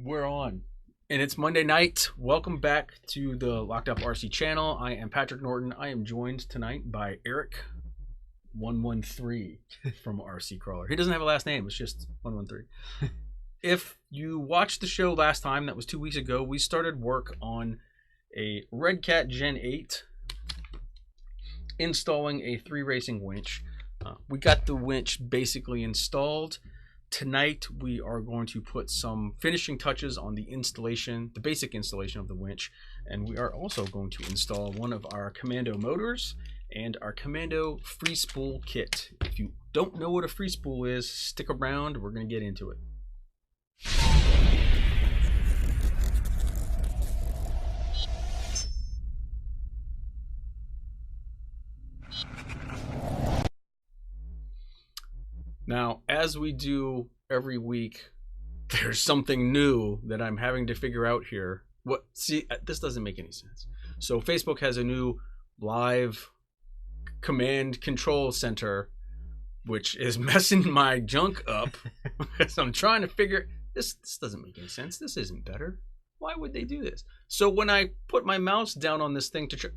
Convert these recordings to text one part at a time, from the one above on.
We're on. And it's Monday night. Welcome back to the Locked Up RC channel. I am Patrick Norton. I am joined tonight by Eric 113 from RC Crawler. He doesn't have a last name. It's just 113. If you watched the show last time, that was 2 weeks ago, we started work on a Redcat Gen8 installing a 3Racing winch. We got the winch basically installed. Tonight we are going to put some finishing touches on the installation, the basic installation of the winch, and we are also going to install one of our Commando motors and our Commando free spool kit. If you don't know what a free spool is, stick around, we're going to get into it. Now, as we do every week, there's something new that I'm having to figure out here. See, this doesn't make any sense. So Facebook has a new live command control center, which is messing my junk up because I'm trying to figure this doesn't make any sense. This isn't better. Why would they do this? So when I put my mouse down on this thing to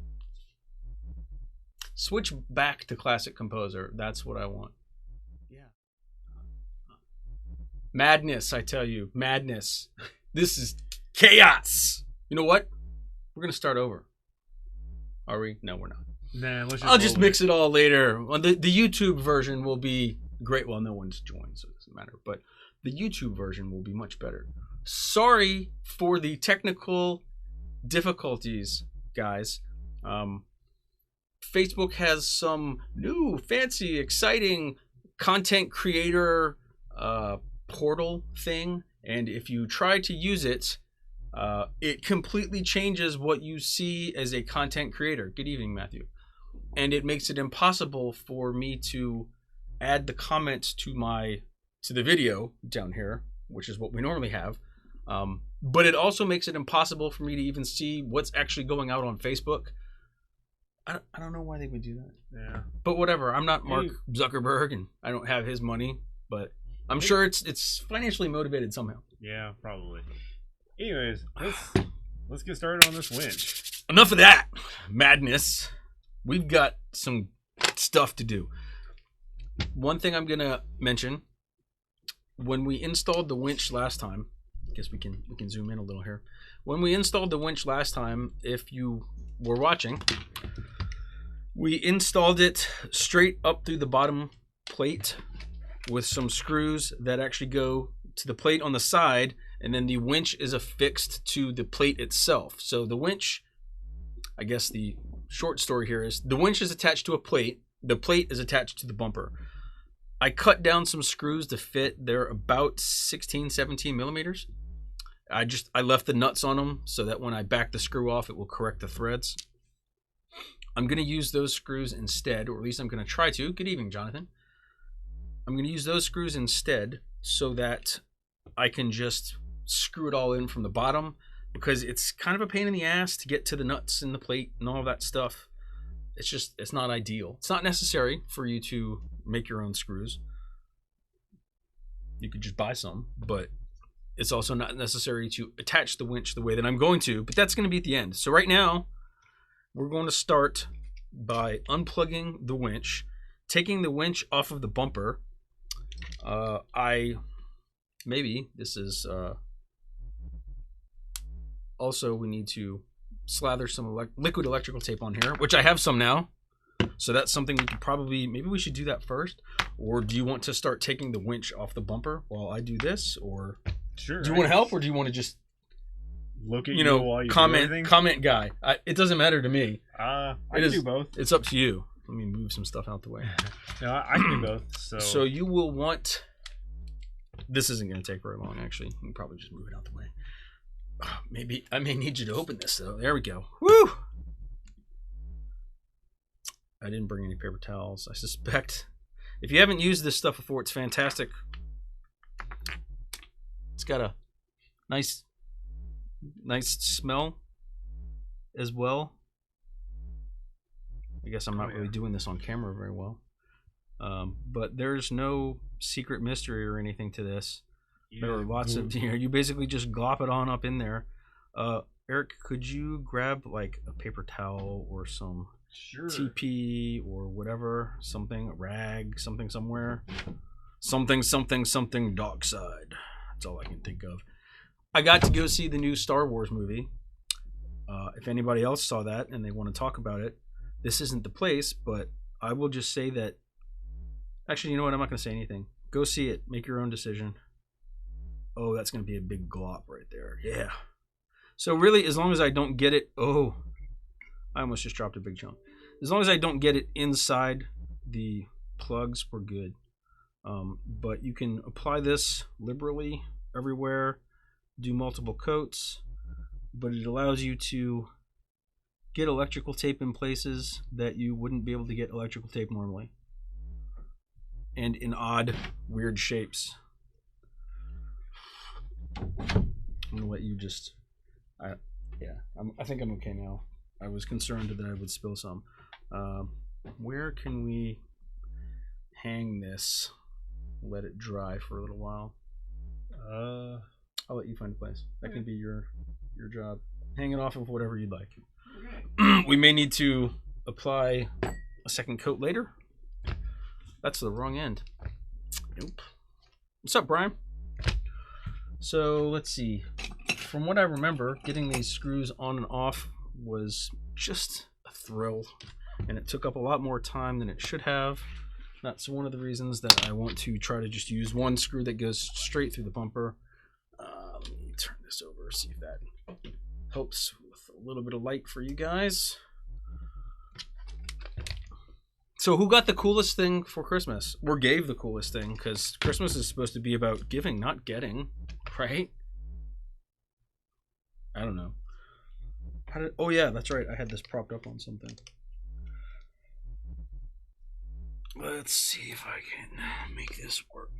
switch back to Classic Composer, that's what I want. Madness, I tell you. Madness. This is chaos. You know what? We're going to start over. Are we? No, we're not. Nah, I'll just mix it all later. Well, the YouTube version will be great. Well, no one's joined, so it doesn't matter. But the YouTube version will be much better. Sorry for the technical difficulties, guys. Facebook has some new, fancy, exciting content creator portal thing, and if you try to use it, it completely changes what you see as a content creator. Good evening, Matthew. And it makes it impossible for me to add the comments to the video down here, which is what we normally have. But it also makes it impossible for me to even see what's actually going out on Facebook. I don't know why they would do that. Yeah. But whatever. I'm not Mark Zuckerberg, and I don't have his money, but I'm sure it's financially motivated somehow. Yeah, probably. Anyways, let's get started on this winch. Enough of that madness. We've got some stuff to do. One thing I'm gonna mention: when we installed the winch last time, I guess we can zoom in a little here. When we installed the winch last time, if you were watching, we installed it straight up through the bottom plate with some screws that actually go to the plate on the side, and then the winch is affixed to the plate itself. So the winch, I guess the short story here is, the winch is attached to a plate, the plate is attached to the bumper. I cut down some screws to fit. They're about 16, 17 millimeters. I left the nuts on them so that when I back the screw off, it will correct the threads. I'm going to use those screws instead, or at least I'm going to try to. Good evening, Jonathan. I'm going to use those screws instead so that I can just screw it all in from the bottom, because it's kind of a pain in the ass to get to the nuts and the plate and all that stuff. It's not ideal. It's not necessary for you to make your own screws. You could just buy some, but it's also not necessary to attach the winch the way that I'm going to, but that's going to be at the end. So right now, we're going to start by unplugging the winch, taking the winch off of the bumper. Maybe this is also, we need to slather some liquid electrical tape on here, which I have some now. So that's something we could probably, maybe we should do that first. Or do you want to start taking the winch off the bumper while I do this? Or sure, do you want to help, or do you want to just look at you while you comment guy? It doesn't matter to me. I can do both. It's up to you. Let me move some stuff out the way. No, I can do both. So you will want. This isn't going to take very long, actually. You can probably just move it out the way. Maybe I may need you to open this, though. There we go. Woo! I didn't bring any paper towels. I suspect if you haven't used this stuff before, it's fantastic. It's got a nice smell as well. I guess I'm not really doing this on camera very well. But there's no secret mystery or anything to this. There are lots of here. You basically just glop it on up in there. Eric, could you grab like a paper towel or some TP or whatever, something, a rag, something somewhere, something dockside. That's all I can think of. I got to go see the new Star Wars movie. If anybody else saw that and they want to talk about it, this isn't the place, but I will just say that. Actually, you know what? I'm not going to say anything. Go see it. Make your own decision. Oh, that's going to be a big glop right there. Yeah. So really, as long as I don't get it... Oh, I almost just dropped a big chunk. As long as I don't get it inside the plugs, we're good. But you can apply this liberally everywhere, do multiple coats, but it allows you to get electrical tape in places that you wouldn't be able to get electrical tape normally. And in odd, weird shapes. I'm gonna let you just... I think I'm okay now. I was concerned that I would spill some. Where can we hang this? Let it dry for a little while. I'll let you find a place. That can be your job. Hang it off of whatever you'd like. Okay. We may need to apply a second coat later. That's the wrong end. Nope. What's up, Brian? So let's see. From what I remember, getting these screws on and off was just a thrill, and it took up a lot more time than it should have. That's one of the reasons that I want to try to just use one screw that goes straight through the bumper. Let me turn this over, see if that helps with a little bit of light for you guys. So who got the coolest thing for Christmas? Or gave the coolest thing? Because Christmas is supposed to be about giving, not getting, right? I don't know. Oh yeah, that's right. I had this propped up on something. Let's see if I can make this work.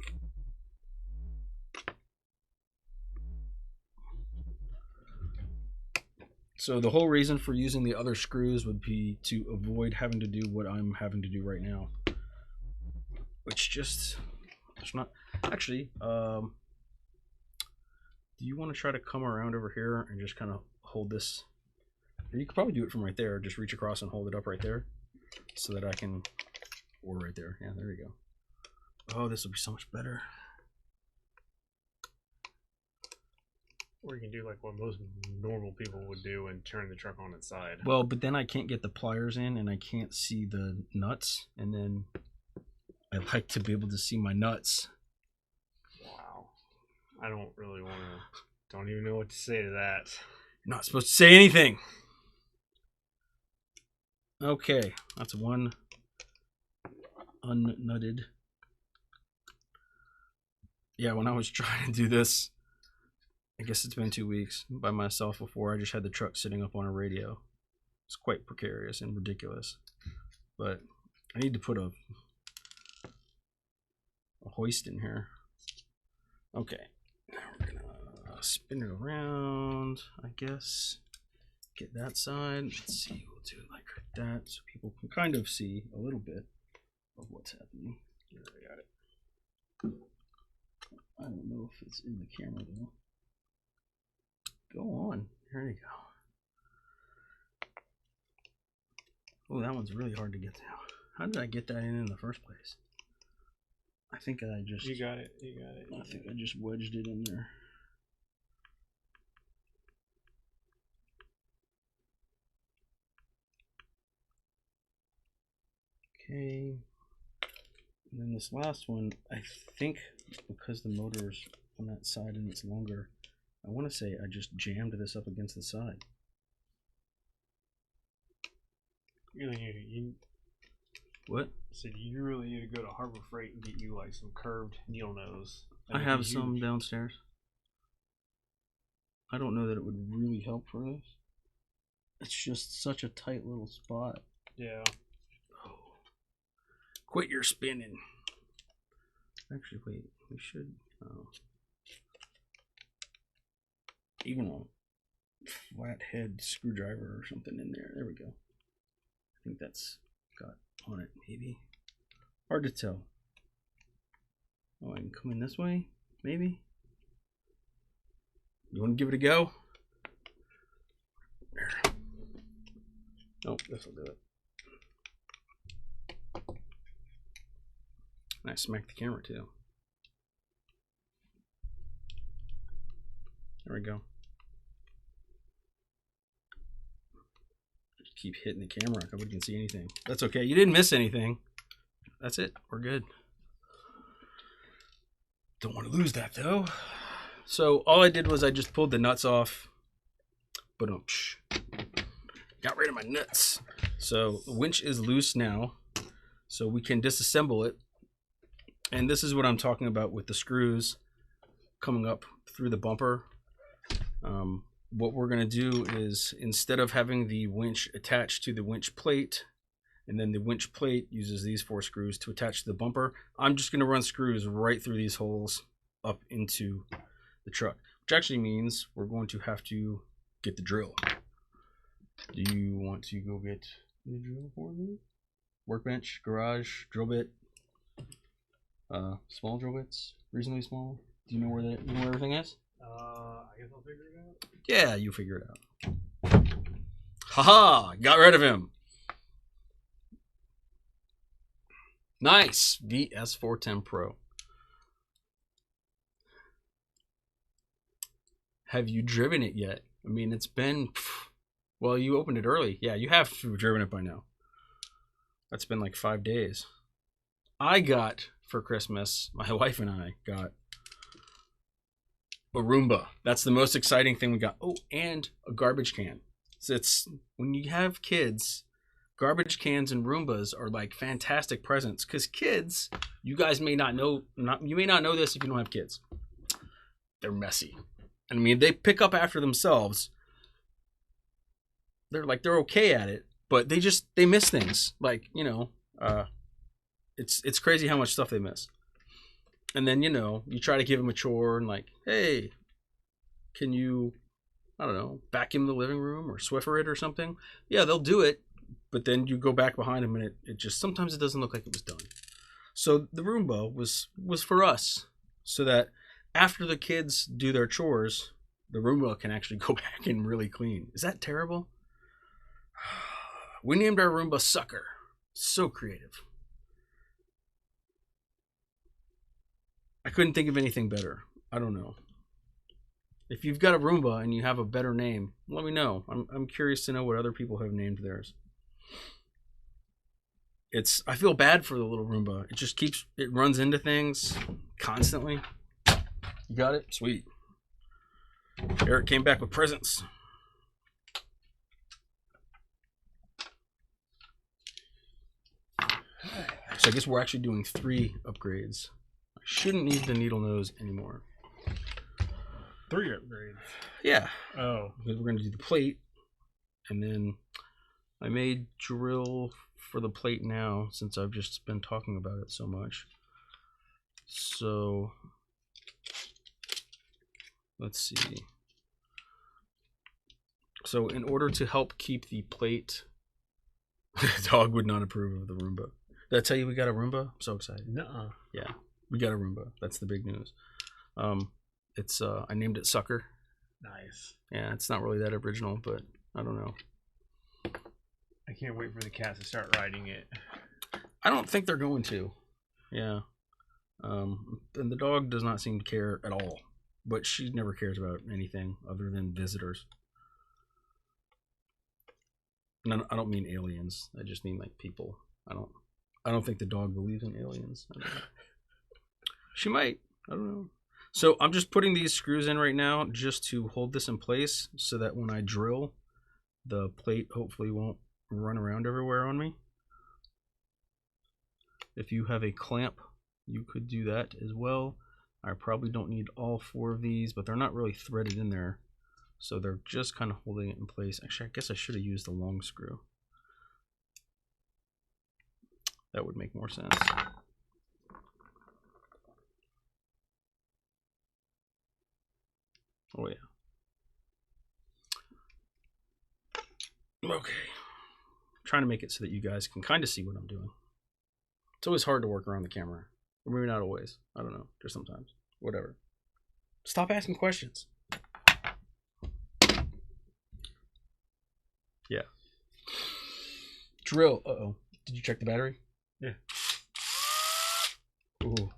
So the whole reason for using the other screws would be to avoid having to do what I'm having to do right now. Which just, it's not, actually, do you want to try to come around over here and just kind of hold this? Or you could probably do it from right there. Just reach across and hold it up right there so that I can, or right there. Yeah, there you go. Oh, this will be so much better. Or you can do like what most normal people would do and turn the truck on its side. Well, but then I can't get the pliers in and I can't see the nuts. And then I like to be able to see my nuts. Wow. I don't really want to... Don't even know what to say to that. You're not supposed to say anything. Okay. That's one unnutted. Yeah, when I was trying to do this, I guess it's been 2 weeks by myself before. I just had the truck sitting up on a radio. It's quite precarious and ridiculous. But I need to put a hoist in here. Okay. Now we're going to spin it around, I guess. Get that side. Let's see. We'll do it like that so people can kind of see a little bit of what's happening. There, I got it. I don't know if it's in the camera though. Go on. There you go. Oh, that one's really hard to get to. How did I get that in the first place? I think I just... You got it. You got it. I think I just wedged it in there. Okay. And then this last one, I think because the motor's on that side and it's longer, I want to say I just jammed this up against the side. You really need What? So you really need to go to Harbor Freight and get you like some curved needle nose. I have some downstairs. I don't know that it would really help for this. It's just such a tight little spot. Yeah. Oh. Quit your spinning. Actually, wait. We should... even a flathead screwdriver or something in there. There we go. I think that's got on it, maybe. Hard to tell. Oh, I can come in this way, maybe? You want to give it a go? There. Nope, this will do it. And I smacked the camera too. There we go. Just keep hitting the camera. Nobody can see anything. That's okay. You didn't miss anything. That's it. We're good. Don't want to lose that though. So all I did was I just pulled the nuts off. But got rid of my nuts. So the winch is loose now. So we can disassemble it. And this is what I'm talking about with the screws coming up through the bumper. What we're going to do is, instead of having the winch attached to the winch plate, and then the winch plate uses these 4 screws to attach to the bumper, I'm just going to run screws right through these holes up into the truck, which actually means we're going to have to get the drill. Do you want to go get the drill for me? Workbench, garage, drill bit, small drill bits, reasonably small. Do you know where everything is? I guess I'll figure it out. Yeah, you figure it out. Haha, got rid of him. Nice, VS410 Pro. Have you driven it yet? I mean, it's been, well, you opened it early. Yeah, you have to have driven it by now. That's been like 5 days. I got, for Christmas, my wife and I got a Roomba. That's the most exciting thing we got. Oh, and a garbage can. So it's, when you have kids, garbage cans and Roombas are like fantastic presents, because kids, you guys may not know, you may not know this if you don't have kids. They're messy. I mean, they pick up after themselves. They're okay at it, but they miss things. Like, you know, it's crazy how much stuff they miss. And then, you know, you try to give them a chore and like, hey, can you, I don't know, vacuum the living room or Swiffer it or something? Yeah, they'll do it, but then you go back behind them and it just, sometimes it doesn't look like it was done. So the Roomba was for us, so that after the kids do their chores, the Roomba can actually go back and really clean. Is that terrible? We named our Roomba Sucker. So creative. I couldn't think of anything better. I don't know. If you've got a Roomba and you have a better name, let me know. I'm curious to know what other people have named theirs. I feel bad for the little Roomba. It runs into things constantly. You got it? Sweet. Eric came back with presents. So I guess we're actually doing 3 upgrades. I shouldn't need the needle nose anymore. 3 upgrades? Yeah. Oh. Because we're going to do the plate. And then I made drill for the plate now, since I've just been talking about it so much. So let's see. So in order to help keep the plate, the dog would not approve of the Roomba. Did I tell you we got a Roomba? I'm so excited. Nuh-uh. Yeah, we got a Roomba. That's the big news. It's I named it Sucker. Nice. Yeah, it's not really that original, but I don't know. I can't wait for the cats to start riding it. I don't think they're going to. Yeah. And the dog does not seem to care at all. But she never cares about anything other than visitors. And I don't mean aliens. I just mean like people. I don't think the dog believes in aliens. I don't know. She might. I don't know. So I'm just putting these screws in right now just to hold this in place, so that when I drill, the plate hopefully won't run around everywhere on me. If you have a clamp, you could do that as well. I probably don't need all 4 of these, but they're not really threaded in there, so they're just kind of holding it in place. Actually, I guess I should have used the long screw. That would make more sense. Oh yeah. Okay. Trying to make it so that you guys can kind of see what I'm doing. It's always hard to work around the camera. Or maybe not always. I don't know. Just sometimes. Whatever. Stop asking questions. Yeah. Drill. Uh-oh. Did you check the battery? Yeah. Ooh.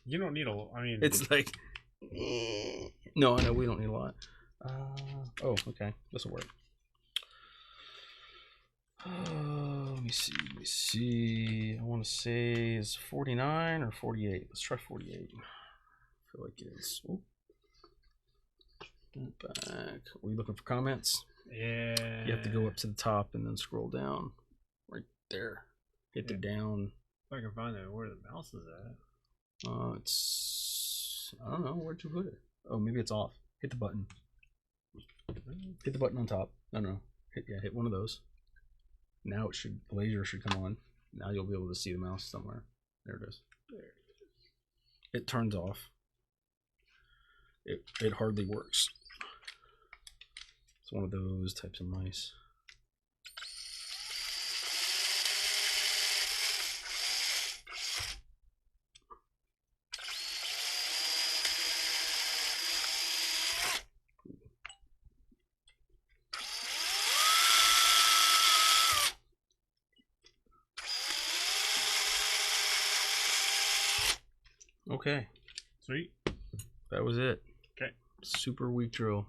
You don't need a. I mean, It's like. No, I know we don't need a lot. Oh, okay. This will work. Let me see. Let me see. I want to say is 49 or 48. Let's try 48. I feel like it's. Oh. Back. Are we looking for comments? yeah. You have to go up to the top and then scroll down. Right there. Hit the down. If I can find out where the mouse is at. It's. I don't know. Where'd you put it? Oh, maybe it's off. Hit the button. Hit the button on top. No. Hit one of those. Now the laser should come on. Now you'll be able to see the mouse somewhere. There it is. It turns off. It hardly works. It's one of those types of mice. Okay. Sweet. That was it. Okay. Super weak drill.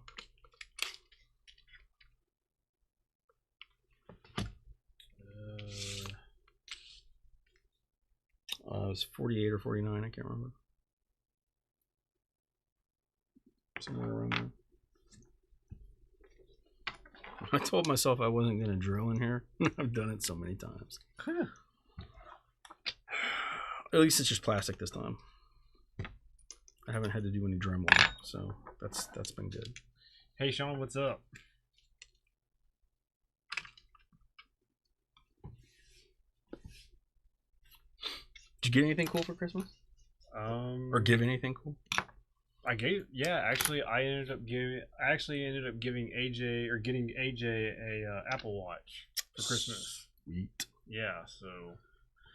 It was 48 or 49, I can't remember. Somewhere around there. I told myself I wasn't going to drill in here. I've done it so many times. At least it's just plastic this time. I haven't had to do any Dremel, so that's been good. Hey Sean, what's up? Did you get anything cool for Christmas? Or give anything cool? Actually I ended up giving AJ, or getting AJ a Apple Watch for Christmas. Sweet. Yeah, so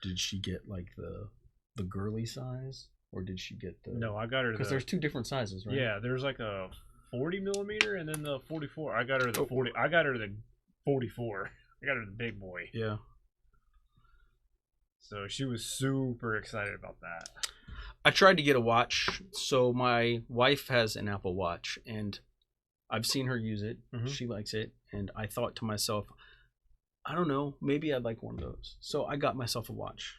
did she get like the girly size, or did she get the? No, I got her because there's two different sizes, right? Yeah, there's like a 40 millimeter and then the 44. I got her the 40. I got her the 44. I got her the big boy. Yeah. So she was super excited about that. I tried to get a watch. So my wife has an Apple Watch, and I've seen her use it. Mm-hmm. She likes it, and I thought to myself, I don't know, maybe I'd like one of those. So I got myself a watch.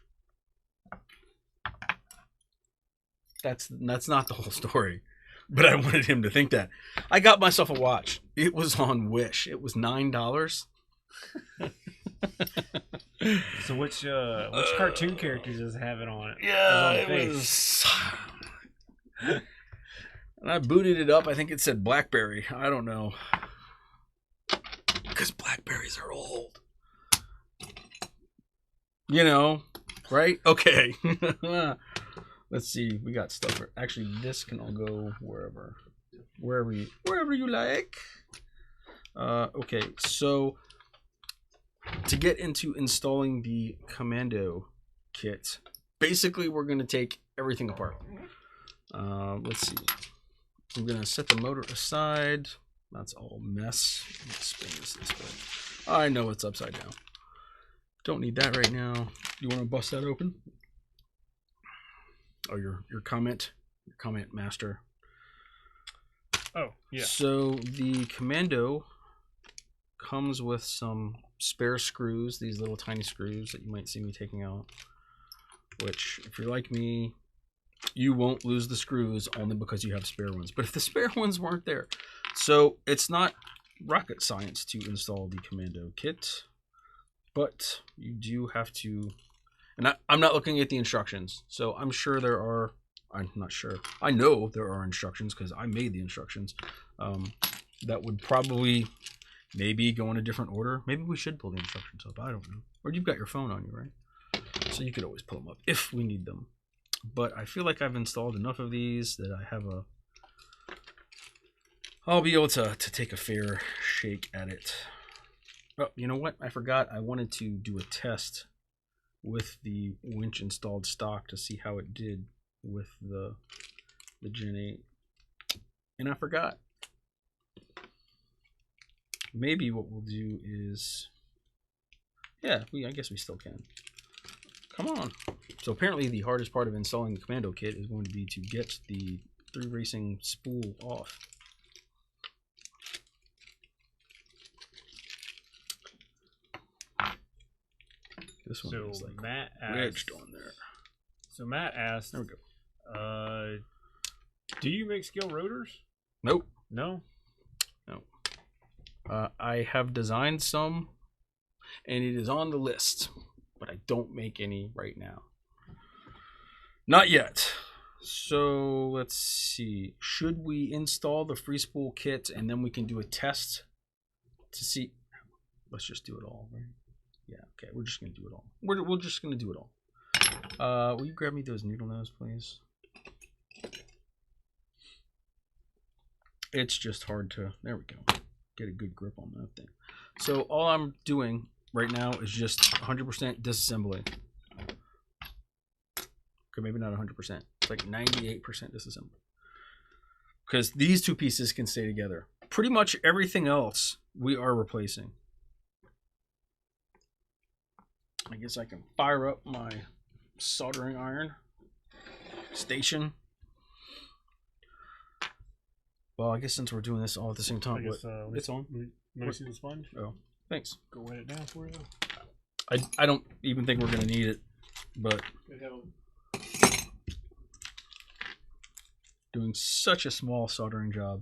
That's not the whole story, but I wanted him to think that. I got myself a watch. It was on Wish. It was $9. So which cartoon characters does it have it on? Yeah, it was. And I booted it up. I think it said BlackBerry. I don't know, because Blackberries are old. You know, right? Okay. Let's see. We got stuff. Actually, this can all go wherever you like. Okay, so to get into installing the Commando kit, basically we're going to take everything apart. Let's see. I'm going to set the motor aside. That's all mess. Let's spin this way. I know it's upside down. Don't need that right now. You want to bust that open? Oh, your comment master. Oh, yeah. So the Commando comes with some spare screws, these little tiny screws that you might see me taking out, which if you're like me, you won't lose the screws only because you have spare ones. But if the spare ones weren't there, so it's not rocket science to install the Commando kit, but you do have to. And I'm not looking at the instructions, so I'm sure there are. I'm not sure. I know there are instructions because I made the instructions. That would probably maybe go in a different order. Maybe we should pull the instructions up. I don't know. Or you've got your phone on you, right? So you could always pull them up if we need them. But I feel like I've installed enough of these that I have I'll be able to take a fair shake at it. Oh, you know what? I forgot. I wanted to do a test with the winch installed stock to see how it did with the Gen 8, and I forgot. maybe what we'll do is, yeah, I guess we still can. Come on. So apparently the hardest part of installing the Commando kit is going to be to get the 3Racing spool off. This one is like Matt wedged on there. So Matt asked, there we go. Do you make scale rotors? Nope. No? No. I have designed some, and it is on the list, but I don't make any right now. Not yet. So let's see. Should we install the free spool kit and then we can do a test to see? Let's just do it all, right? Yeah, okay. We're just going to do it all. We're just going to do it all. Will you grab me those needle nose, please? It's just hard to, there we go, get a good grip on that thing. So all I'm doing right now is just 100% disassembly. Okay, maybe not 100%. It's like 98% disassembly. Because these two pieces can stay together. Pretty much everything else we are replacing. I guess I can fire up my soldering iron station. Well, I guess since we're doing this all at the same time, it's on. Let me see the sponge. Oh, thanks. Go wet it down for you. I don't even think we're gonna need it, but doing such a small soldering job.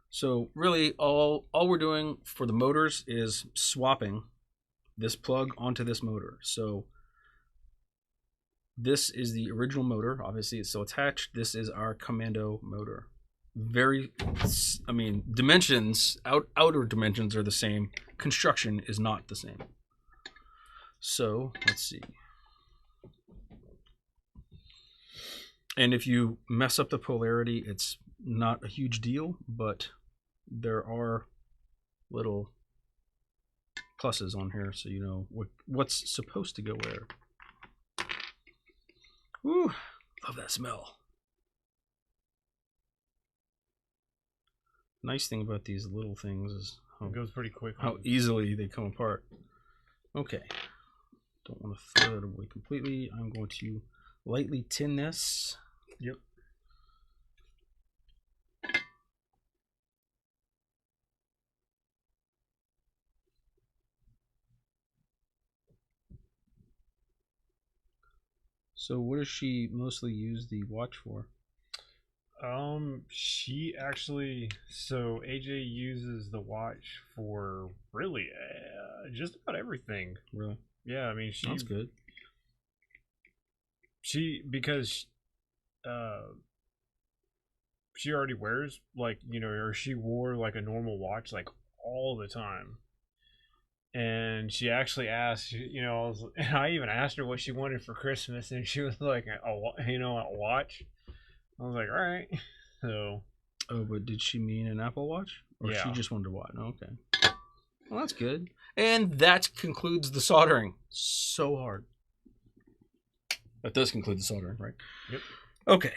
So really, all we're doing for the motors is swapping this plug onto this motor. So this is the original motor. Obviously, it's still attached. This is our Commando motor. I mean, dimensions, outer dimensions are the same. Construction is not the same. So let's see. And if you mess up the polarity, it's not a huge deal, but there are little pluses on here, so you know what's supposed to go where. Ooh, love that smell. Nice thing about these little things is it goes pretty quick. How easily they come apart. Okay, don't want to throw it away completely. I'm going to lightly tin this. Yep. So what does she mostly use the watch for? She actually, so AJ uses the watch for really just about everything. Really? Yeah, I mean, That's good. Because she already wears, like, you know, or she wore like a normal watch like all the time. And she actually asked, you know, I even asked her what she wanted for Christmas, and she was like, a watch. I was like, all right. So. Oh, but did she mean an Apple Watch? Or yeah. She just wanted a watch? Okay. Well, that's good. And that concludes the soldering. So hard. That does conclude the soldering, right? Yep. Okay.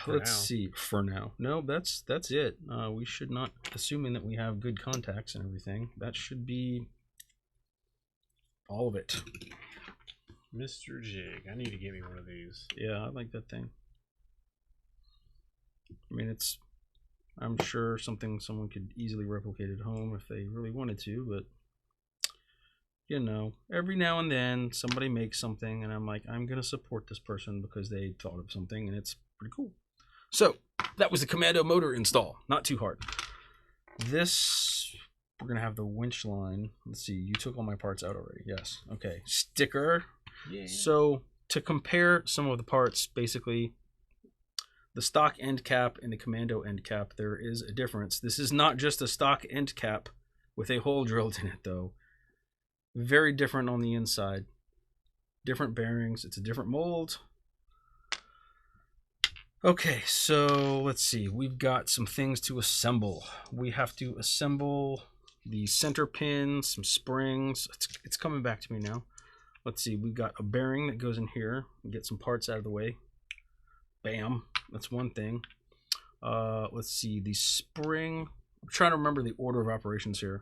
Let's see. For now. No, that's it. We should not, assuming that we have good contacts and everything, that should be all of it. Mr. Jig. I need to get me one of these. Yeah, I like that thing. I mean, I'm sure someone could easily replicate at home if they really wanted to, but you know, every now and then somebody makes something and I'm like, I'm going to support this person because they thought of something and it's pretty cool. So that was the Commando motor install. Not too hard. This, we're going to have the winch line. Let's see. You took all my parts out already. Yes. Okay. Sticker. Yeah. So to compare some of the parts, basically the stock end cap and the Commando end cap, there is a difference. This is not just a stock end cap with a hole drilled in it though. Very different on the inside. Different bearings. It's a different mold. Okay, so let's see. We've got some things to assemble. We have to assemble the center pin, some springs. It's coming back to me now. Let's see. We've got a bearing that goes in here. Get some parts out of the way. Bam. That's one thing. Let's see, the spring. I'm trying to remember the order of operations here.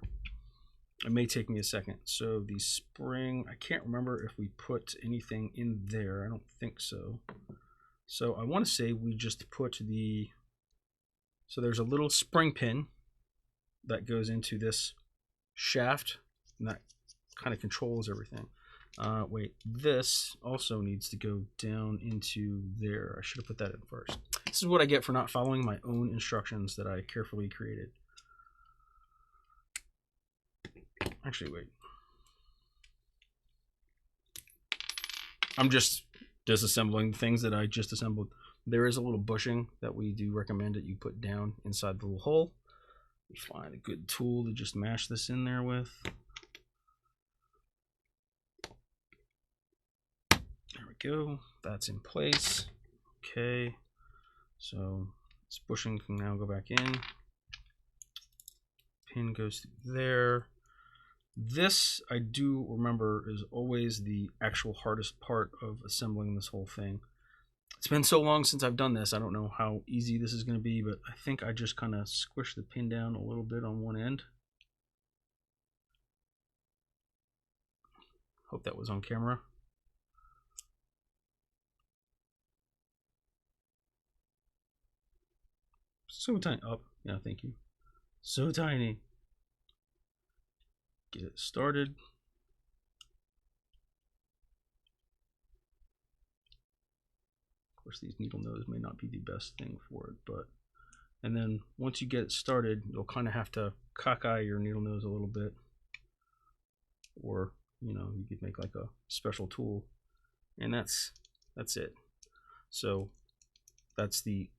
It may take me a second. So the spring, I can't remember if we put anything in there. I don't think so. So I want to say we just put the, so there's a little spring pin that goes into this shaft, and that kind of controls everything. Wait, this also needs to go down into there. I should have put that in first. This is what I get for not following my own instructions that I carefully created. Actually, wait. I'm just disassembling things that I just assembled. There is a little bushing that we do recommend that you put down inside the little hole. You find a good tool to just mash this in there with. There we go. That's in place. Okay. So this bushing can now go back in. Pin goes through there. This, I do remember, is always the actual hardest part of assembling this whole thing. It's been so long since I've done this, I don't know how easy this is going to be, but I think I just kind of squish the pin down a little bit on one end. Hope that was on camera. So tiny. Oh, yeah, thank you. So tiny. Get it started. Of course, these needle nose may not be the best thing for it, but, and then once you get it started, you'll kind of have to cockeye your needle nose a little bit, or, you know, you could make like a special tool, and that's it. So that's the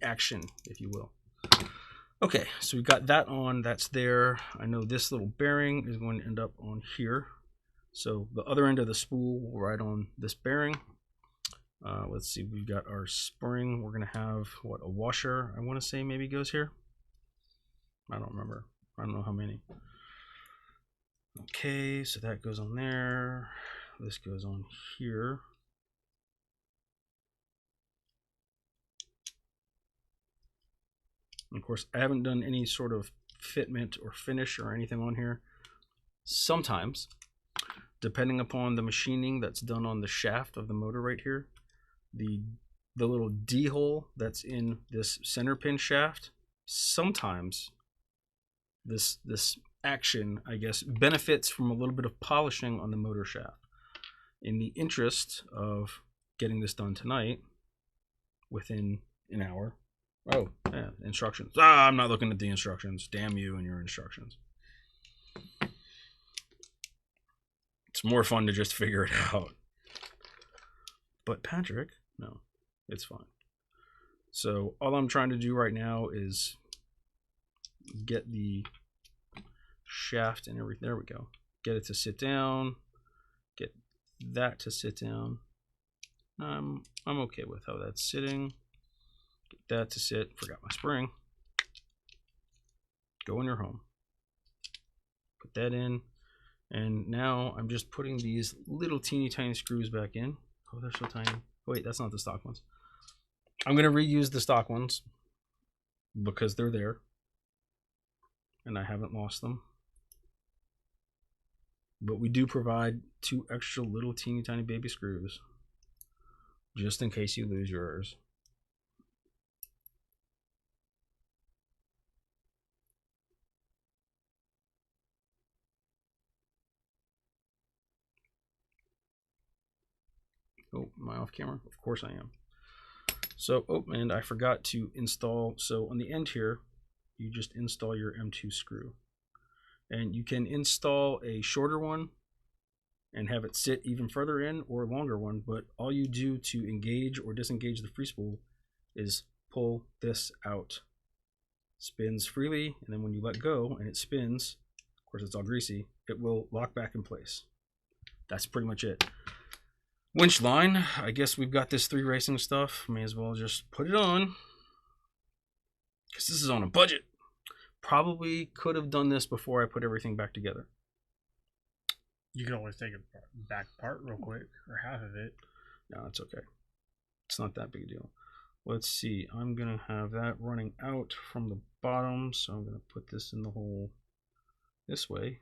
action, if you will. Okay, so we've got that on, that's there. I know this little bearing is going to end up on here. So the other end of the spool will ride on this bearing. Let's see, we've got our spring. We're gonna have, what, a washer, I wanna say maybe goes here. I don't remember, I don't know how many. Okay, so that goes on there. This goes on here. Of course, I haven't done any sort of fitment or finish or anything on here. Sometimes, depending upon the machining that's done on the shaft of the motor right here, the little D hole that's in this center pin shaft, sometimes this action, I guess, benefits from a little bit of polishing on the motor shaft. In the interest of getting this done tonight, within an hour. Oh, yeah, instructions. Ah, I'm not looking at the instructions. Damn you and your instructions. It's more fun to just figure it out. But Patrick, no, it's fine. So all I'm trying to do right now is get the shaft and everything. There we go. Get it to sit down. Get that to sit down. I'm okay with how that's sitting. Get that to sit. Forgot my spring. Go in your home. Put that in. And now I'm just putting these little teeny tiny screws back in. Oh, they're so tiny. Oh, wait, that's not the stock ones. I'm going to reuse the stock ones because they're there. And I haven't lost them. But we do provide 2 extra little teeny tiny baby screws just in case you lose yours. Oh, am I off camera? Of course I am. So, oh, and I forgot to install. So on the end here, you just install your M2 screw. And you can install a shorter one and have it sit even further in, or a longer one. But all you do to engage or disengage the free spool is pull this out. Spins freely, and then when you let go and it spins, of course it's all greasy, it will lock back in place. That's pretty much it. Winch line, I guess we've got this 3Racing stuff. May as well just put it on, because this is on a budget. Probably could have done this before I put everything back together. You can always take it back apart real quick, or half of it. No, it's okay. It's not that big a deal. let's see. I'm going to have that running out from the bottom. So I'm going to put this in the hole this way.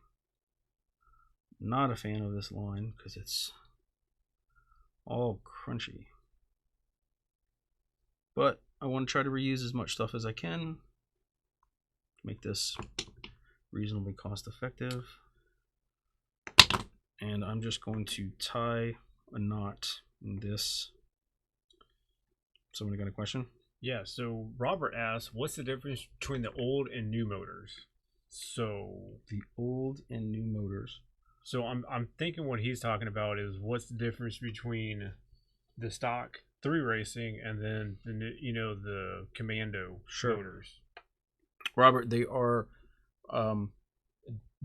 Not a fan of this line because it's all crunchy. But I want to try to reuse as much stuff as I can to make this reasonably cost effective. And I'm just going to tie a knot in this. Somebody got a question? Yeah, so Robert asked, what's the difference between the old and new motors? So the old and new motors. So I'm thinking what he's talking about is what's the difference between the stock 3Racing and then the the Commando motors. Robert, they are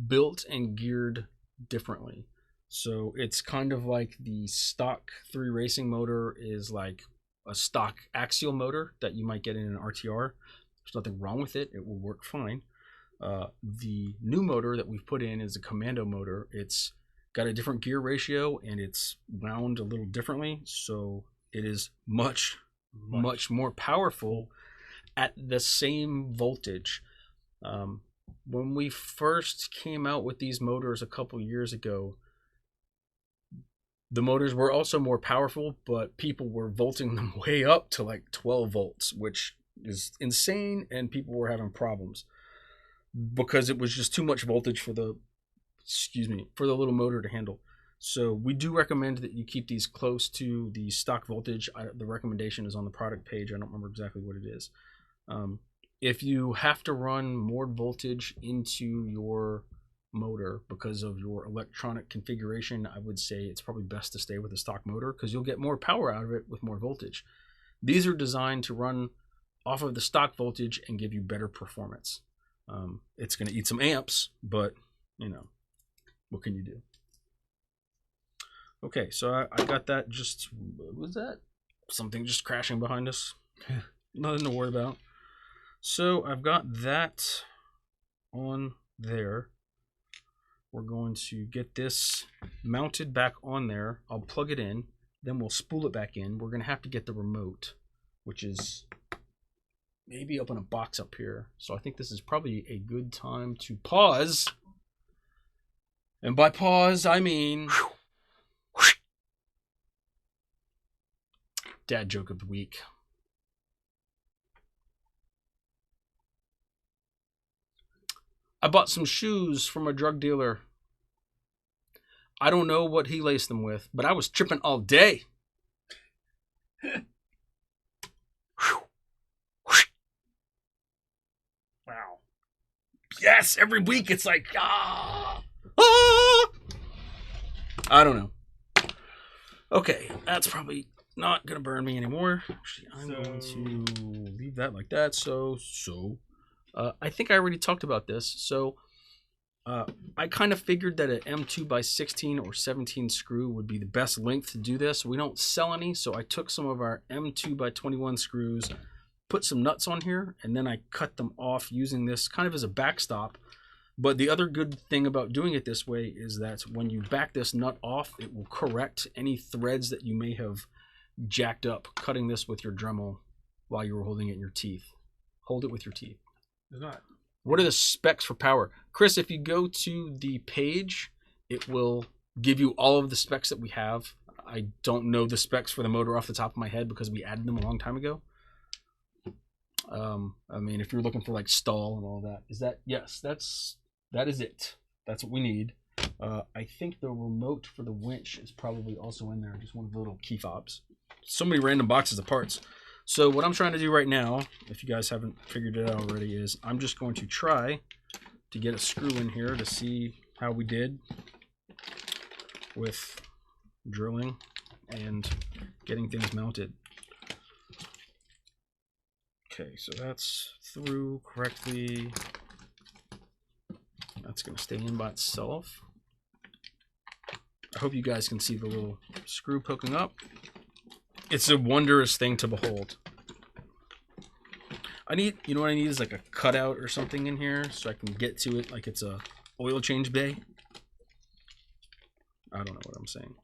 built and geared differently. So it's kind of like the stock 3Racing motor is like a stock axial motor that you might get in an RTR. There's nothing wrong with it. It will work fine. The new motor that we've put in is a Commando motor. It's got a different gear ratio and it's wound a little differently. So it is much more powerful at the same voltage. When we first came out with these motors a couple years ago, the motors were also more powerful, but people were volting them way up to like 12 volts, which is insane, and people were having problems because it was just too much voltage for the little motor to handle. So we do recommend that you keep these close to the stock voltage. The recommendation is on the product page. I don't remember exactly what it is. If you have to run more voltage into your motor because of your electronic configuration, I would say it's probably best to stay with a stock motor because you'll get more power out of it with more voltage. These are designed to run off of the stock voltage and give you better performance. It's going to eat some amps, but what can you do? Okay, so I got that. Just what was that? Something just crashing behind us. Nothing to worry about. So I've got that on there. We're going to get this mounted back on there. I'll plug it in. Then we'll spool it back in. We're going to have to get the remote, which is maybe up in a box up here. So I think this is probably a good time to pause. And by pause, I mean dad joke of the week. I bought some shoes from a drug dealer. I don't know what he laced them with, but I was tripping all day. Wow. Yes, every week it's like, I don't know. Okay, that's probably not going to burn me anymore. Actually, I'm going to leave that like that. I think I already talked about this. So I kind of figured that an M2x16 or 17 screw would be the best length to do this. We don't sell any, so I took some of our M2x21 screws, put some nuts on here, and then I cut them off using this kind of as a backstop. But the other good thing about doing it this way is that when you back this nut off, it will correct any threads that you may have jacked up cutting this with your Dremel while you were holding it in your teeth. Hold it with your teeth. It's not. What are the specs for power? Chris, if you go to the page, it will give you all of the specs that we have. I don't know the specs for the motor off the top of my head because we added them a long time ago. I mean, if you're looking for like stall and all that, yes, that is it. That's what we need. I think the remote for the winch is probably also in there. Just one of the little key fobs. So many random boxes of parts. So what I'm trying to do right now, if you guys haven't figured it out already, is I'm just going to try to get a screw in here to see how we did with drilling and getting things mounted. Okay, so that's through correctly. That's going to stay in by itself. I hope you guys can see the little screw poking up. It's a wondrous thing to behold. You know what I need is like a cutout or something in here so I can get to it like it's a oil change bay. I don't know what I'm saying.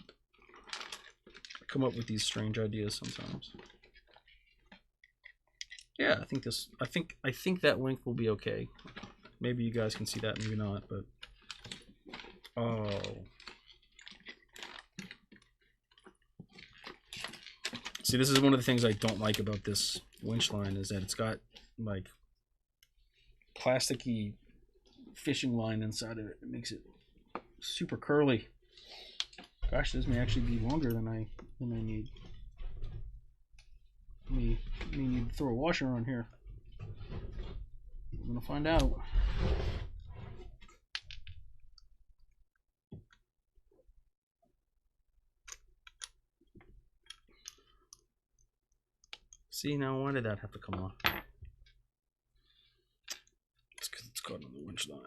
I come up with these strange ideas sometimes. Yeah, I think that length will be okay. Maybe you guys can see that, maybe not, but oh. See, this is one of the things I don't like about this winch line is that it's got like plasticky fishing line inside of it. It makes it super curly. Gosh, this may actually be longer than I need. Me need to throw a washer on here. I'm gonna find out. See, now why did that have to come off? It's because it's caught on the winch line.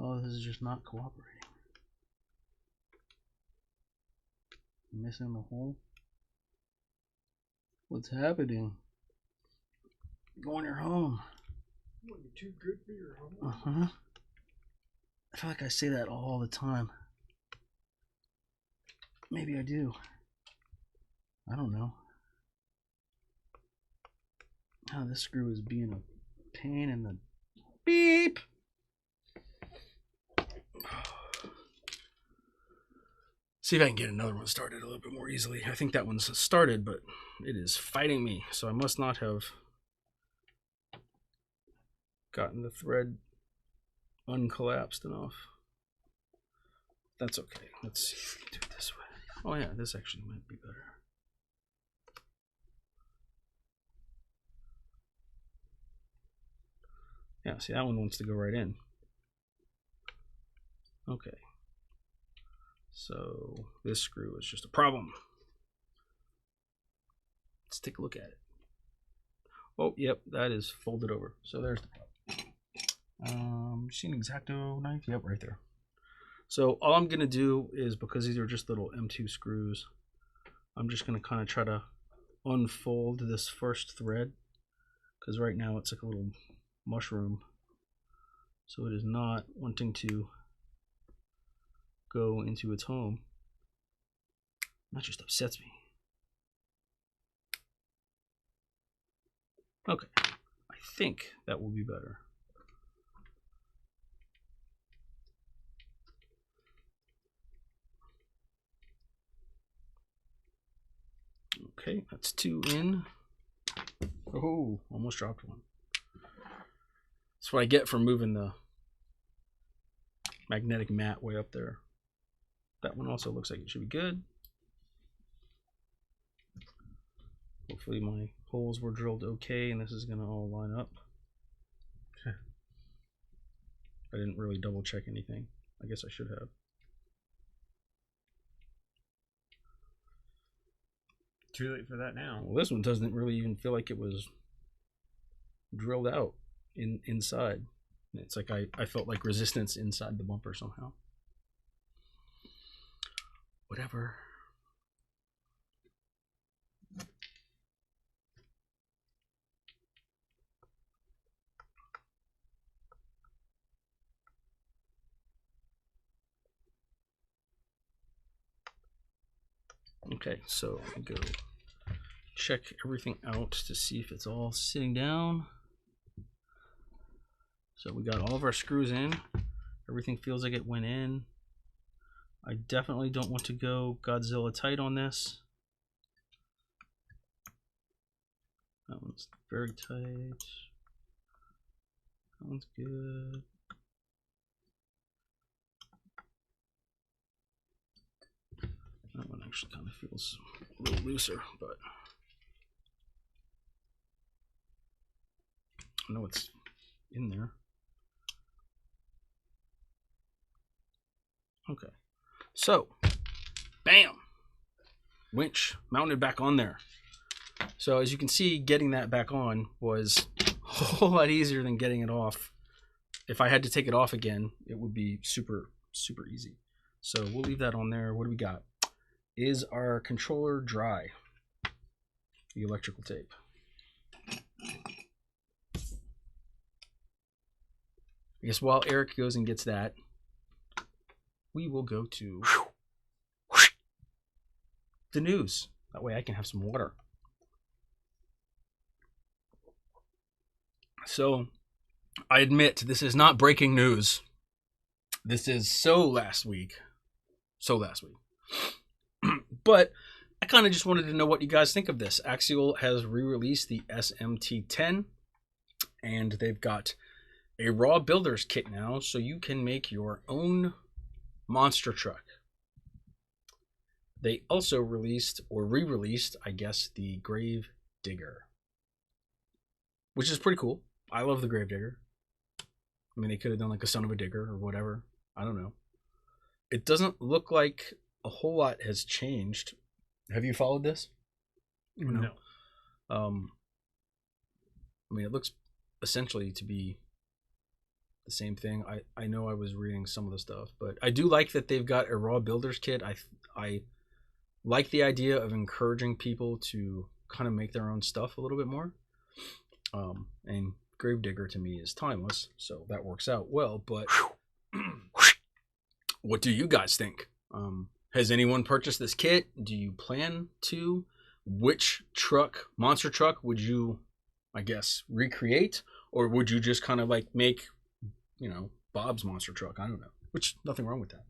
Oh, this is just not cooperating. Missing the hole? What's happening? Go on your home. You're too good for your home. Uh-huh. I feel like I say that all the time. Maybe I do. I don't know. Oh, this screw is being a pain in the beep. See if I can get another one started a little bit more easily. I think that one's started, but it is fighting me, so I must not have gotten the thread uncollapsed enough. That's okay. Let's see if we can do it this way. Oh yeah, this actually might be better. Yeah, see, that one wants to go right in. Okay. So this screw is just a problem. Let's take a look at it. Oh, yep, that is folded over. So there's the problem. See an X-Acto knife? Yep, right there. So all I'm gonna do is, because these are just little M2 screws, I'm just gonna kind of try to unfold this first thread, because right now it's like a little mushroom. So it is not wanting to go into its home. That just upsets me. Okay, I think that will be better. Okay, that's 2 in. Oh, almost dropped one. That's what I get for moving the magnetic mat way up there. That one also looks like it should be good. Hopefully my holes were drilled okay and this is gonna all line up. I didn't really double check anything. I guess I should have. Too late for that now. Well, this one doesn't really even feel like it was drilled out inside. It's like I felt like resistance inside the bumper somehow. Whatever. Okay, so I go check everything out to see if it's all sitting down. So we got all of our screws in. Everything feels like it went in. I definitely don't want to go Godzilla tight on this. That one's very tight. That one's good. That one actually kind of feels a little looser, but I know it's in there. Okay, so bam, winch mounted back on there. So as you can see, getting that back on was a whole lot easier than getting it off if I had to take it off again, it would be super, super easy. So we'll leave that on there. What do we got? Is our controller dry? The electrical tape. I guess while Eric goes and gets that, we will go to the news. That way I can have some water. So, I admit this is not breaking news. This is so last week. But I kind of just wanted to know what you guys think of this. Axial has re-released the SMT10, and they've got a raw builder's kit now, so you can make your own monster truck. They also released, or re-released, I guess, the Grave Digger, which is pretty cool. I love the Grave Digger. I mean, they could have done like a Son of a Digger or whatever. I don't know. It doesn't look like a whole lot has changed. Have you followed this? No. I mean, it looks essentially to be the same thing. I know I was reading some of the stuff, but I do like that they've got a raw builder's kit. I like the idea of encouraging people to kind of make their own stuff a little bit more. And Gravedigger to me is timeless, so that works out well. But what do you guys think? Has anyone purchased this kit? Do you plan to? Which truck, monster truck, would you, I guess, recreate? Or would you just kind of like make, you know, Bob's monster truck? I don't know. Which, nothing wrong with that.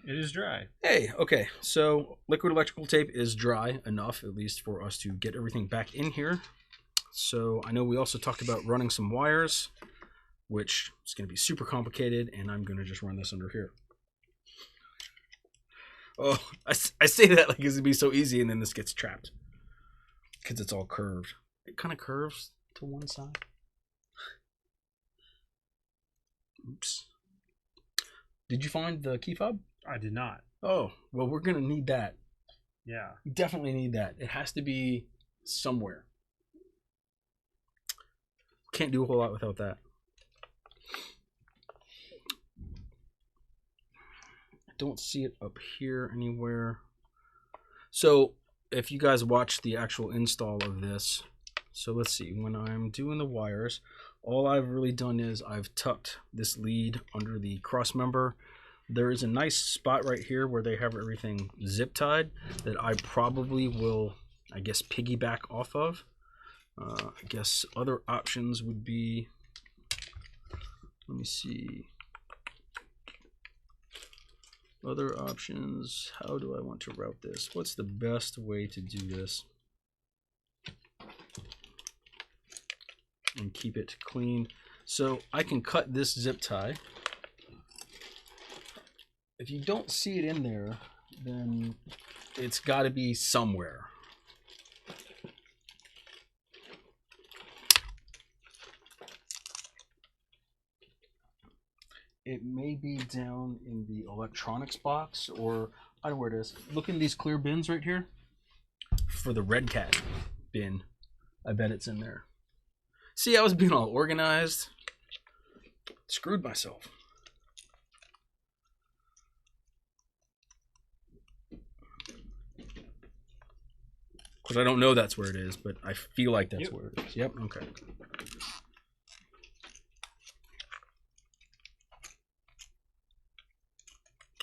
It is dry. Hey, okay. So liquid electrical tape is dry enough, at least for us to get everything back in here. So I know we also talked about running some wires, which is going to be super complicated, and I'm going to just run this under here. Oh, I say that like it's going to be so easy, and then this gets trapped because it's all curved. It kind of curves to one side. Oops. Did you find the key fob? I did not. Oh, well, we're going to need that. Yeah. Definitely need that. It has to be somewhere. Can't do a whole lot without that. I don't see it up here anywhere. So if you guys watch the actual install of this, so let's see, when I'm doing the wires, all I've really done is I've tucked this lead under the cross member. There is a nice spot right here where they have everything zip tied that I probably will, I guess, piggyback off of. I guess other options would be, let me see, other options, how do I want to route this? What's the best way to do this and keep it clean? So I can cut this zip tie. If you don't see it in there, then it's got to be somewhere. It may be down in the electronics box, or I don't know where it is. Look in these clear bins right here for the Redcat bin. I bet it's in there. See, I was being all organized. Screwed myself. Because I don't know that's where it is, but I feel like that's where it is. Yep, okay.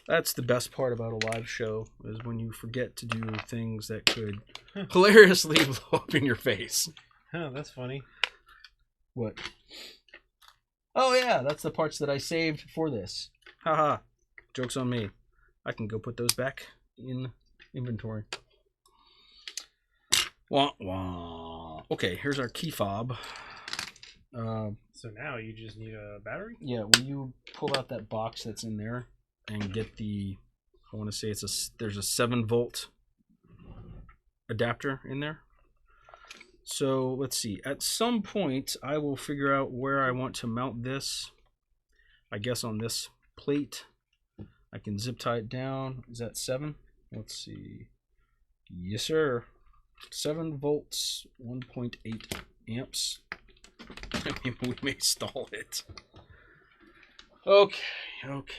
That's the best part about a live show, is when you forget to do things that could hilariously blow up in your face. Oh, that's funny. What? Oh yeah, that's the parts that I saved for this. Haha. Joke's on me. I can go put those back in inventory. Wah, wah. Okay, here's our key fob. So now you just need a battery? Yeah, will you pull out that box that's in there and get the, I want to say there's a 7-volt adapter in there. So let's see, at some point I will figure out where I want to mount this. I guess on this plate. I can zip tie it down. Is that 7? Let's see. Yes, sir. 7 volts, 1.8 amps. I mean, we may stall it. Okay, okay.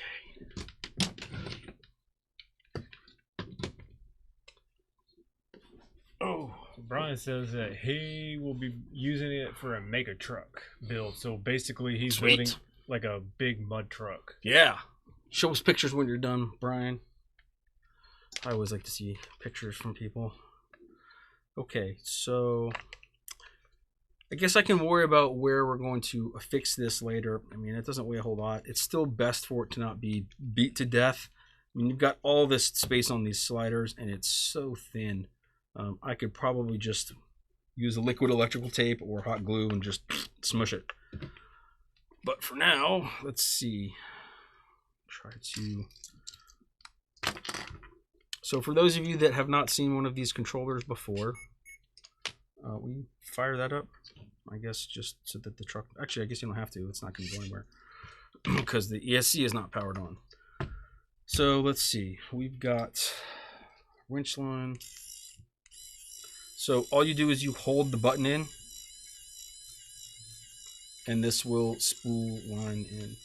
Oh, Brian says that he will be using it for a mega truck build. So basically, he's Sweet. building like a big mud truck. Yeah. Show us pictures when you're done, Brian. I always like to see pictures from people. Okay, so I guess I can worry about where we're going to affix this later. I mean, it doesn't weigh a whole lot. It's still best for it to not be beat to death. I mean, you've got all this space on these sliders, and it's so thin. I could probably just use a liquid electrical tape or hot glue and just smush it. But for now, let's see. Try to... So for those of you that have not seen one of these controllers before, we fire that up, I guess, just so that the truck... Actually, I guess you don't have to. It's not going to go anywhere because the ESC is not powered on. So let's see. We've got winch line. So all you do is you hold the button in, and this will spool line in.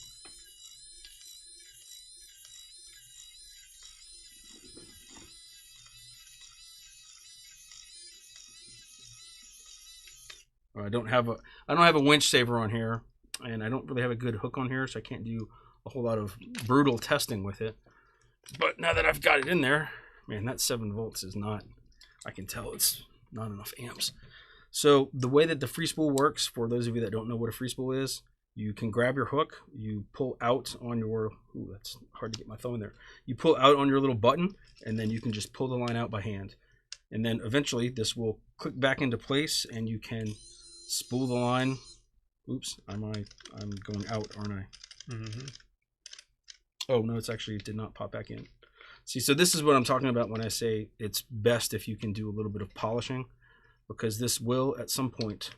I don't have a winch saver on here, and I don't really have a good hook on here, so I can't do a whole lot of brutal testing with it. But now that I've got it in there, man, that 7 volts is not, I can tell it's not enough amps. So the way that the free spool works, for those of you that don't know what a free spool is, you can grab your hook, you pull out on your, ooh, that's hard to get my thumb in there. You pull out on your little button, and then you can just pull the line out by hand. And then eventually this will click back into place, and you can spool the line. Oops, I'm going out, aren't I? Mm-hmm. Oh no, it did not pop back in. See, so this is what I'm talking about when I say it's best if you can do a little bit of polishing, because this will at some point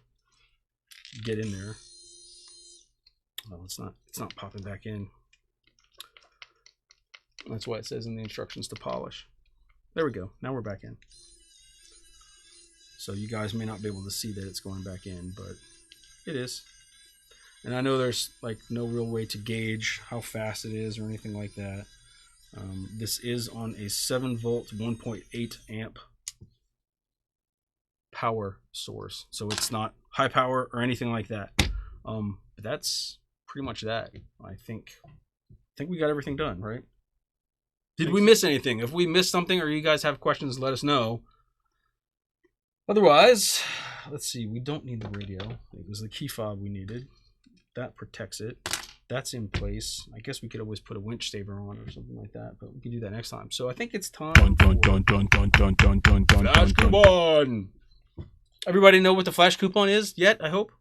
get in there. Oh, it's not popping back in. That's why it says in the instructions to polish. There we go. Now we're back in. So you guys may not be able to see that it's going back in, but it is. And I know there's like no real way to gauge how fast it is or anything like that. This is on a 7 volt 1.8 amp power source, so it's not high power or anything like that. But that's pretty much that. I think we got everything done, right? Did we miss anything? If we missed something or you guys have questions, let us know. Otherwise, let's see. We don't need the radio. It was the key fob we needed. That protects it. That's in place. I guess we could always put a winch saver on or something like that, but we can do that next time. So I think it's time Flash Coupon. Everybody know what the Flash Coupon is yet, I hope?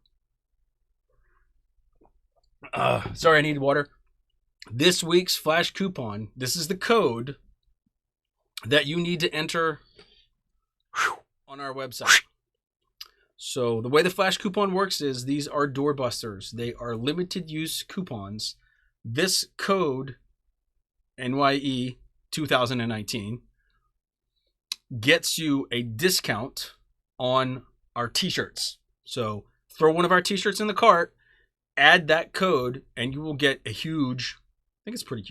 Sorry, I need water. This week's Flash Coupon, this is the code that you need to enter on our website. So the way the Flash Coupon works is these are doorbusters. They are limited use coupons. This code, NYE 2019, gets you a discount on our t-shirts. So throw one of our t-shirts in the cart, add that code, and you will get a huge, I think it's pretty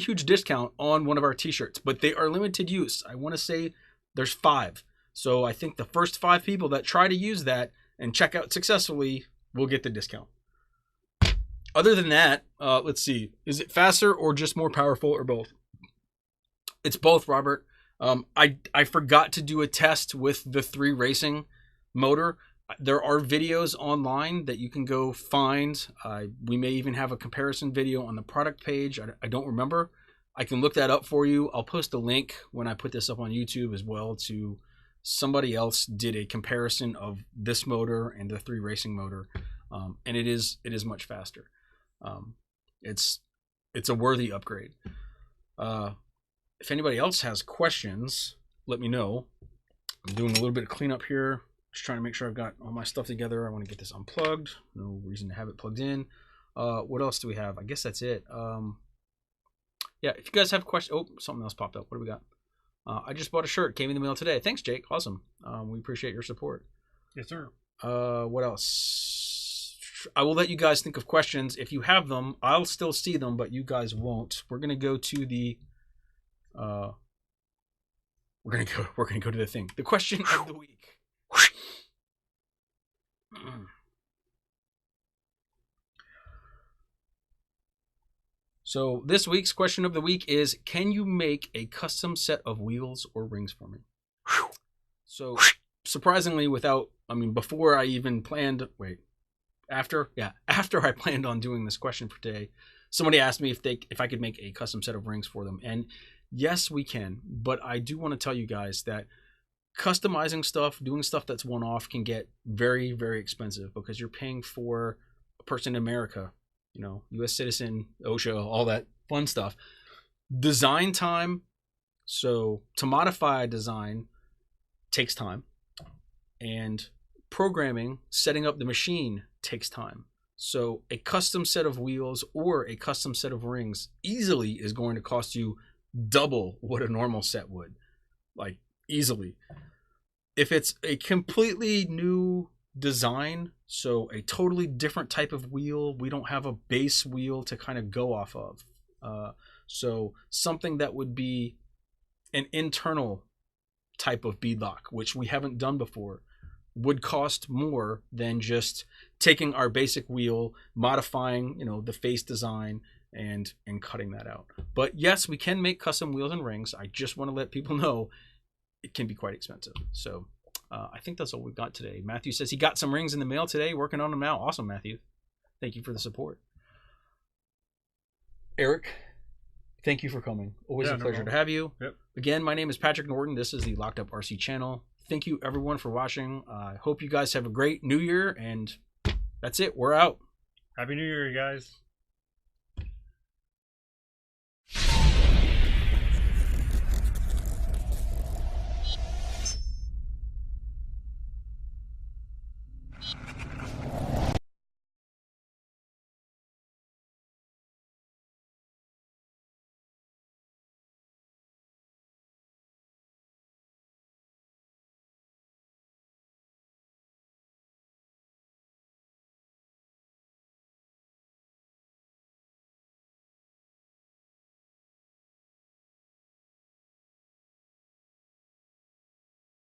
huge discount on one of our t-shirts. But they are limited use. I want to say there's 5. So I think the first 5 people that try to use that and check out successfully will get the discount. Other than that, let's see. Is it faster or just more powerful or both? It's both, Robert. I forgot to do a test with the 3Racing motor. There are videos online that you can go find. We may even have a comparison video on the product page. I don't remember. I can look that up for you. I'll post a link when I put this up on YouTube as well to somebody else did a comparison of this motor and the 3Racing motor, and it is much faster. It's a worthy upgrade. If anybody else has questions, let me know. I'm doing a little bit of cleanup here, just trying to make sure I've got all my stuff together. I want to get this unplugged. No reason to have it plugged in. What else do we have? I guess that's it. Yeah, if you guys have questions, oh, something else popped up. What do we got? I just bought a shirt. Came in the mail today. Thanks, Jake. Awesome. We appreciate your support. Yes, sir. What else? I will let you guys think of questions. If you have them, I'll still see them, but you guys won't. We're gonna go to the we're gonna go to the thing. The question of the week. So this week's question of the week is, can you make a custom set of wheels or rings for me? So surprisingly, before I even planned, after I planned on doing this question for today, somebody asked me if I could make a custom set of rings for them. And yes, we can, but I do want to tell you guys that customizing stuff, doing stuff that's one-off can get very, very expensive because you're paying for a person in America, U.S. citizen, OSHA, all that fun stuff. Design time. So to modify a design takes time, and programming, setting up the machine takes time. So a custom set of wheels or a custom set of rings easily is going to cost you double what a normal set would, like easily. If it's a completely new design, so a totally different type of wheel, we don't have a base wheel to kind of go off of. So something that would be an internal type of beadlock, which we haven't done before, would cost more than just taking our basic wheel, modifying, the face design and cutting that out. But yes, we can make custom wheels and rings. I just want to let people know it can be quite expensive. So I think that's all we've got today. Matthew says he got some rings in the mail today, working on them now. Awesome, Matthew. Thank you for the support. Eric, thank you for coming. Always a pleasure to have you. Yep. Again, my name is Patrick Norton. This is the Locked Up RC channel. Thank you, everyone, for watching. I hope you guys have a great New Year, and that's it. We're out. Happy New Year, you guys.